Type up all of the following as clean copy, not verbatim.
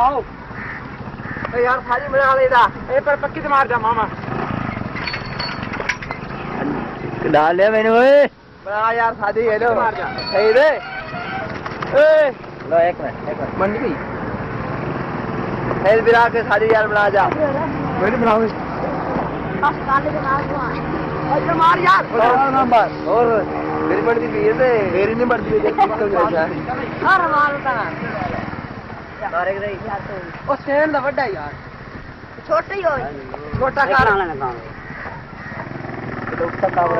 आओ यार थाली बना लेदा ए पर पक्की से मार जा मामा डाल ले मैंने ओए बना यार शादी है लो मार जा सही रे ए लो एक मिनट मंडी गई हेल बिरा के शादी यार बना जा मेरी बनाओ बस काले के मार दो अच्छा मार यार नंबर और मेरी बढ़ती भी है ते मेरी नहीं बढ़ती है जब निकल जाता है हर मार ता मारे के यार तो ओ सेन दा बड़ा यार छोटा ही हो छोटा कार आना ना काम तो उसका कावड़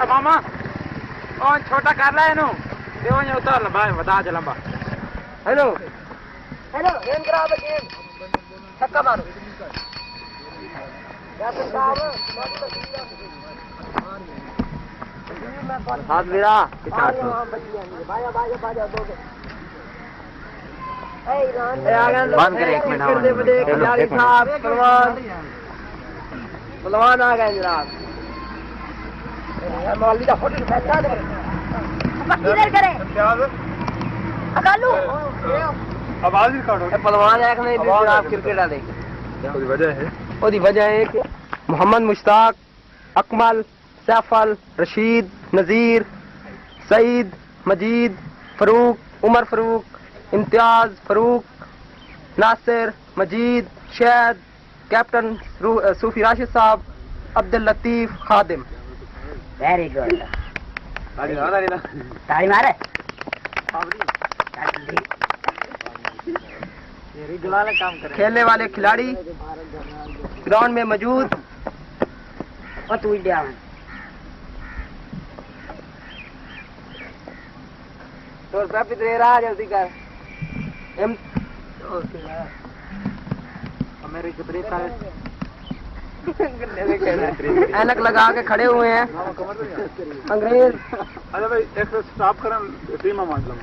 मामा ओ छोटा कर ले इनु देव ने उतार लंबा बता दे लंबा हेलो हेलो गेम करा दे गेम छक्का मारो या फिर हाथ मेरा बाया बाया बाया दो बंद कर एक मिनट पहलवान आ गए जनाब मौलवी का फोटो बैठा दे किधर करे अकालू आवाज रिकॉर्ड पहलवान एक नहीं जनाब क्रिकेट आ दे ओदी वजह है कि मोहम्मद मुश्ताक अकमल सैफल रशीद नजीर सईद मजीद फरूक उमर फरूक इम्तियाज फरूक नासिर मजीद शहद कैप्टन सूफी राशिद साहब अब्दुल लतीफ खादिम वेरी गुड ताली मारे खेलने वाले खिलाड़ी ग्राउंड में मौजूद और तू इंडिया में तो सब इधर रहा जल्दी कर एम मेरे कितने सारे ऐनक लगा के खड़े हुए हैं अंग्रेज अरे भाई एक स्टॉप करन टीम में मान लो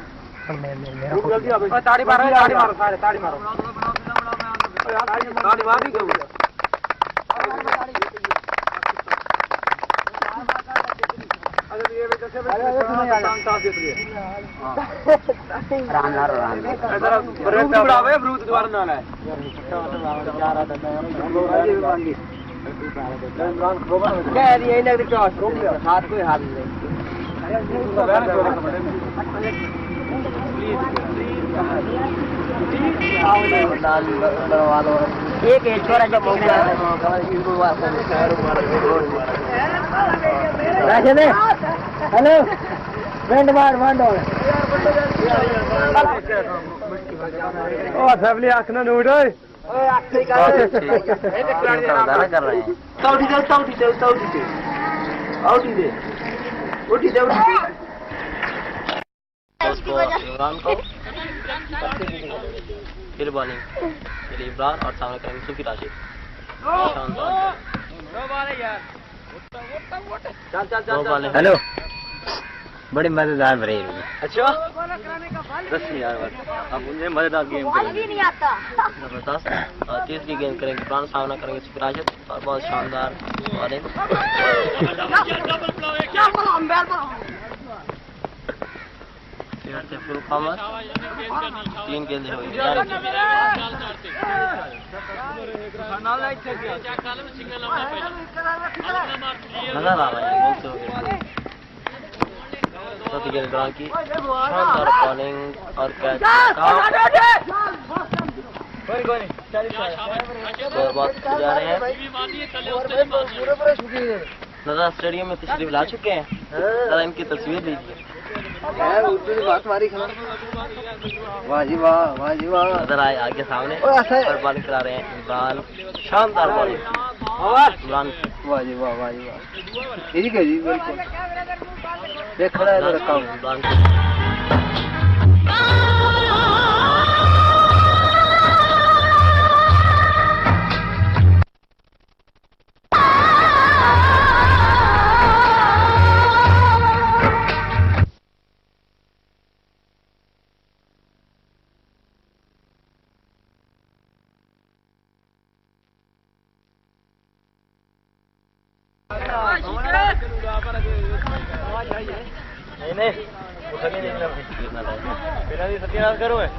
रुक जल्दी आ भाई ताड़ी मारो सारे ताड़ी मारो ताड़ी मार दी क्यों अरे ये वजह से राम बढ़ावे ब्रूत द्वार ना है क्या ये इन्हें दिखा हाथ कोई हाथ नहीं एक छोरा जब हो गया हेलो फ्रेंड मार मांडो ओ फैमिली आखना नोट ओए ओए आखरी कर रहे हैं साउडी दे आउटी दे उठी दे दोस्तों इमरान को फिर बॉलिंग के लिए इमरान और सामने करेंगे सूफी राशिद शानदार हेलो बड़ी मजेदार भरी अच्छा 10 यार अब मुझे मजेदार गेम नहीं आता जबरदस्त और तीसरी गेम करेंगे इमरान सामना करेंगे सूफी राशिद और बहुत शानदार बॉलिंग से फुल कॉमर 3 गेंदें हुई नजर आ रहा है बोलते हो चौथी गेंद इमरान की शानदार बॉलिंग और कैच जा रहे हैं नजर स्टेडियम में तशरीफ ला चुके हैं जरा इनकी तस्वीर लीजिए वाह जी वाह नजर आए आगे सामने और बॉलिंग करा रहे हैं इमरान शानदार बॉलिंग इमरान वाह जी वाह ठीक है जी बिल्कुल देख रहा है रखा हूँ इमरान नहीं वो सभी देखना भाई बिना दी सत्यानाश करो है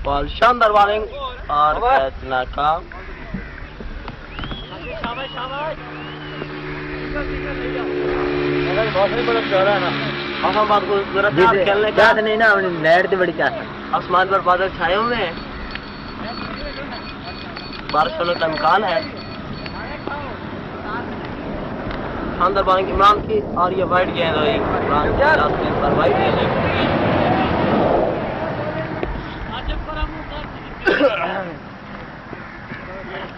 बॉल शानदार बॉलिंग और कैच नाकाम। खेलने का नहीं ना, नेट बड़ी क्या आसमान पर बादल छाए हुए हैं, बारिश होने का इम्कान है। शानदार बॉलिंग इमरान की और ये वाइड गेंद हुई इमरान पर वाइड गेंद।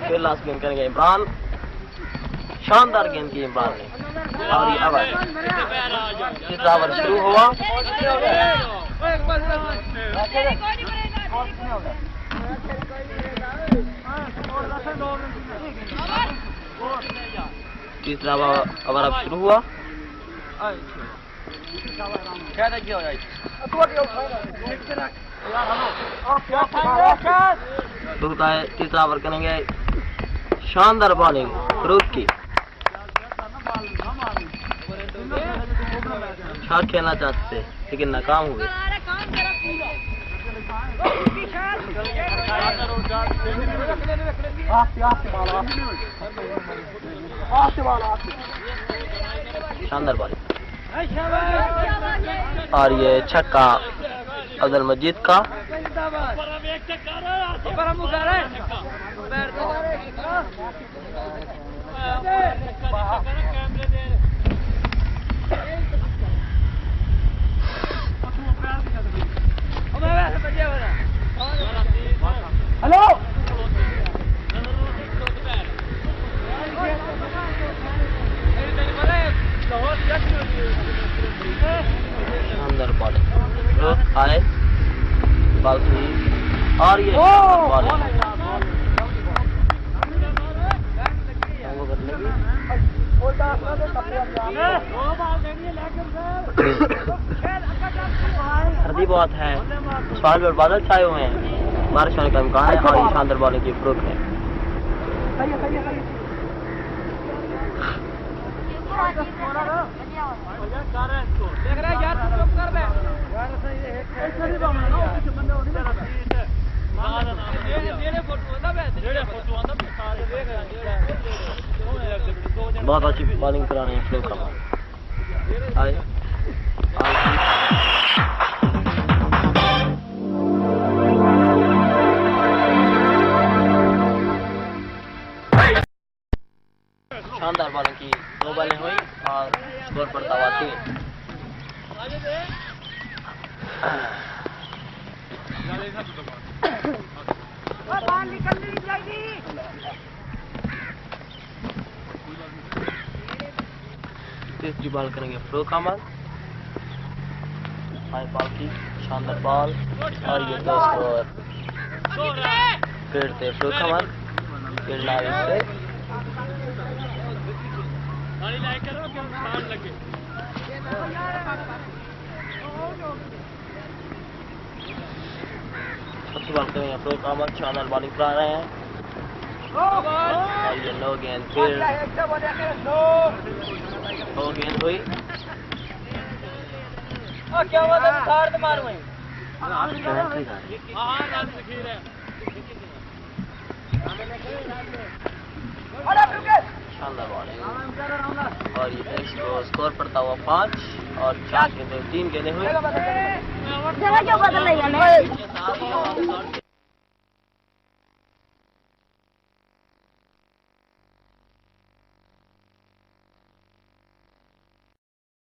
फिर लास्ट गेंद करेंगे इमरान, शानदार गेंद की इमरान ने और ये ओवर तीसरा ओवर शुरू हुआ। तीसरा ओवर अब शुरू हुआ। तीसरा ओवर करेंगे शानदार बॉलिंग फरूक की। शॉट खेलना चाहते लेकिन नाकाम हुए। शानदार बॉलिंग और ये छक्का अब्दुल मजीद का। हेलो शानदार बॉलिंग आए बॉल और ये बॉलिंग सर्दी बहुत है, आसमान पर बादल छाए हुए हैं, बारिश होने का इम्कान है और ये शानदार बॉलिंग की फरूक है। बहुत अच्छी बॉलिंग करा रहे हैं फ्लो का। शानदार बॉलिंग की 2 बॉलें हुई और स्कोर पड़ता हुआ 3। तीसरी बॉल करेंगे फरूक अहमद, हाई बॉल की शानदार बॉल और ये 2 स्कोर। फिर से फरूक अहमद, फिर लाइव से सबसे बॉल करेंगे फरूक अहमद, शानदार बॉलिंग करा रहे हैं और ये 9 गेंद फिर 2 गेंद हुई। क्या हुआ था सार मार वहीं शानदार बॉलिंग और ये स्कोर पड़ता हुआ 5 और 4 गेंदें 3 गेंदें हुई।